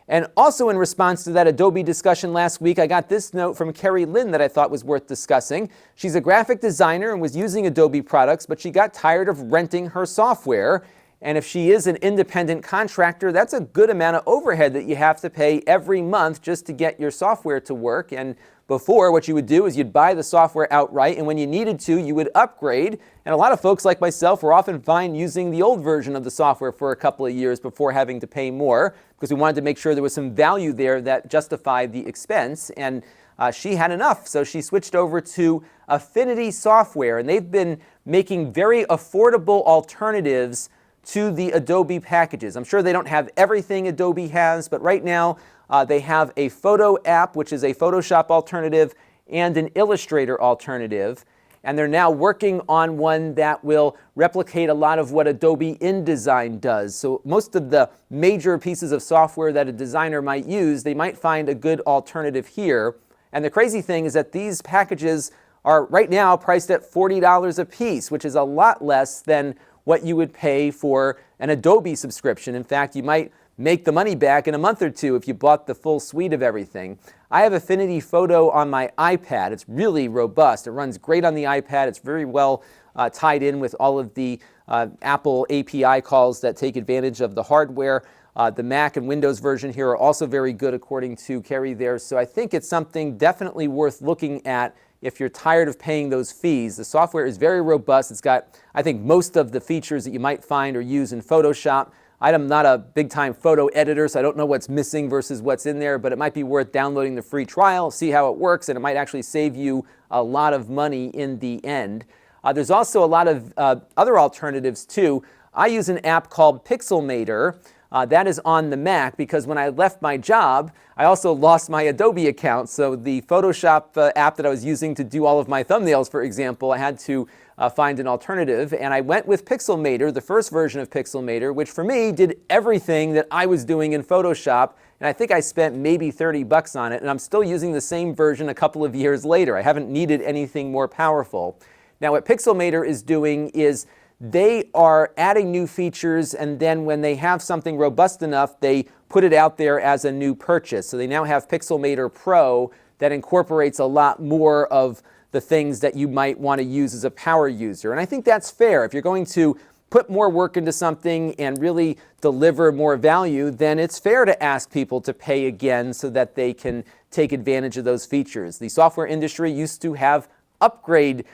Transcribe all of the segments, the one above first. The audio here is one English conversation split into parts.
And also in response to that Adobe discussion last week, I got this note from Carrie Lynn that I thought was worth discussing. She's a graphic designer and was using Adobe products, but she got tired of renting her software. And if she is an independent contractor, that's a good amount of overhead that you have to pay every month just to get your software to work. And before, what you would do is you'd buy the software outright, and when you needed to, you would upgrade. And a lot of folks like myself were often fine using the old version of the software for a couple of years before having to pay more, because we wanted to make sure there was some value there that justified the expense. And she had enough, so she switched over to Affinity Software, and they've been making very affordable alternatives to the Adobe packages. I'm sure they don't have everything Adobe has, but right now they have a photo app, which is a Photoshop alternative, and an Illustrator alternative. And they're now working on one that will replicate a lot of what Adobe InDesign does. So most of the major pieces of software that a designer might use, they might find a good alternative here. And the crazy thing is that these packages are right now priced at $40 a piece, which is a lot less than what you would pay for an Adobe subscription. In fact, you might make the money back in a month or two if you bought the full suite of everything. I have Affinity Photo on my iPad. It's really robust. It runs great on the iPad. It's very well tied in with all of the Apple API calls that take advantage of the hardware. The Mac and Windows version here are also very good according to Carrie there. So I think it's something definitely worth looking at if you're tired of paying those fees. The software is very robust. It's got, I think, most of the features that you might find or use in Photoshop. I'm not a big-time photo editor, so I don't know what's missing versus what's in there, but it might be worth downloading the free trial, see how it works, and it might actually save you a lot of money in the end. There's also a lot of other alternatives, too. I use an app called Pixelmator. That is on the Mac because when I left my job, I also lost my Adobe account. So the Photoshop app that I was using to do all of my thumbnails, for example, I had to find an alternative. And I went with Pixelmator, the first version of Pixelmator, which for me did everything that I was doing in Photoshop. And I think I spent maybe $30 on it. And I'm still using the same version a couple of years later. I haven't needed anything more powerful. Now, what Pixelmator is doing is they are adding new features, and then when they have something robust enough, they put it out there as a new purchase. So they now have Pixelmator Pro that incorporates a lot more of the things that you might want to use as a power user. And I think that's fair. If you're going to put more work into something and really deliver more value, then it's fair to ask people to pay again so that they can take advantage of those features. The software industry used to have upgrade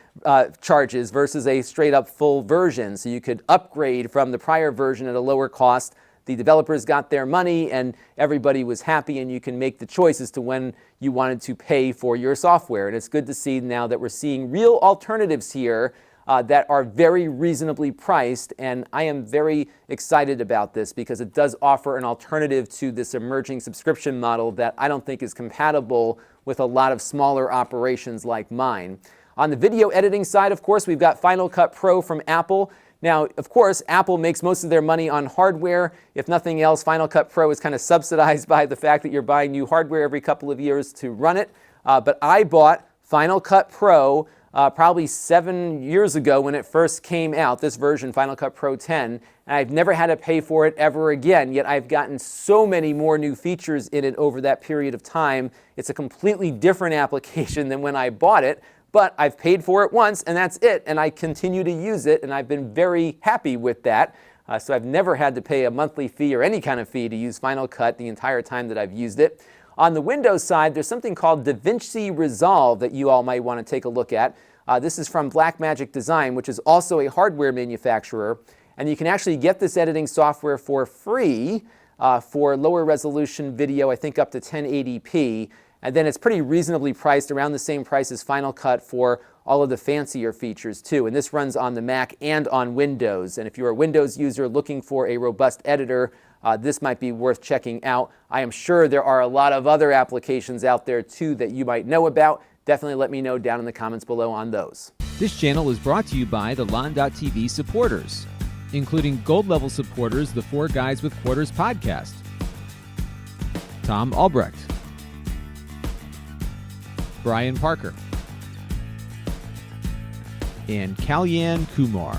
charges versus a straight up full version. So you could upgrade from the prior version at a lower cost. The developers got their money and everybody was happy, and you can make the choice as to when you wanted to pay for your software. And it's good to see now that we're seeing real alternatives here that are very reasonably priced, and I am very excited about this because it does offer an alternative to this emerging subscription model that I don't think is compatible with a lot of smaller operations like mine. On the video editing side, of course, we've got Final Cut Pro from Apple. Now, of course, Apple makes most of their money on hardware. If nothing else, Final Cut Pro is kind of subsidized by the fact that you're buying new hardware every couple of years to run it. But I bought Final Cut Pro probably 7 years ago when it first came out, this version, Final Cut Pro 10, and I've never had to pay for it ever again, yet I've gotten so many more new features in it over that period of time. It's a completely different application than when I bought it, but I've paid for it once, and that's it, and I continue to use it, and I've been very happy with that. So I've never had to pay a monthly fee or any kind of fee to use Final Cut the entire time that I've used it. On the Windows side, there's something called Davinci Resolve that you all might want to take a look at. This is from Blackmagic Design, which is also a hardware manufacturer, and you can actually get this editing software for free for lower resolution video, I think up to 1080p. And then it's pretty reasonably priced, around the same price as Final Cut for all of the fancier features too. And this runs on the Mac and on Windows. And if you're a Windows user looking for a robust editor, this might be worth checking out. I am sure there are a lot of other applications out there too that you might know about. Definitely let me know down in the comments below on those. This channel is brought to you by the Lon.TV supporters, including gold level supporters, the 4 Guys with Quarters podcast, Tom Albrecht, Brian Parker, and Kalyan Kumar.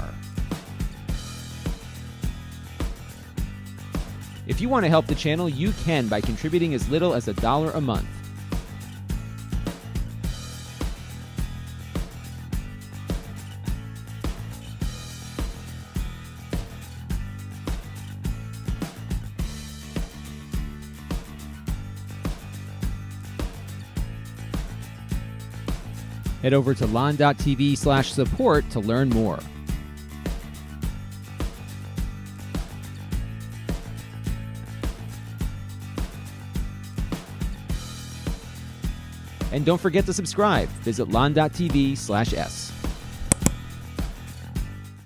If If you want to help the channel, you can by contributing as little as $1 a month. Head over to Lon.TV/support to learn more. And don't forget to subscribe. Visit Lon.TV/s.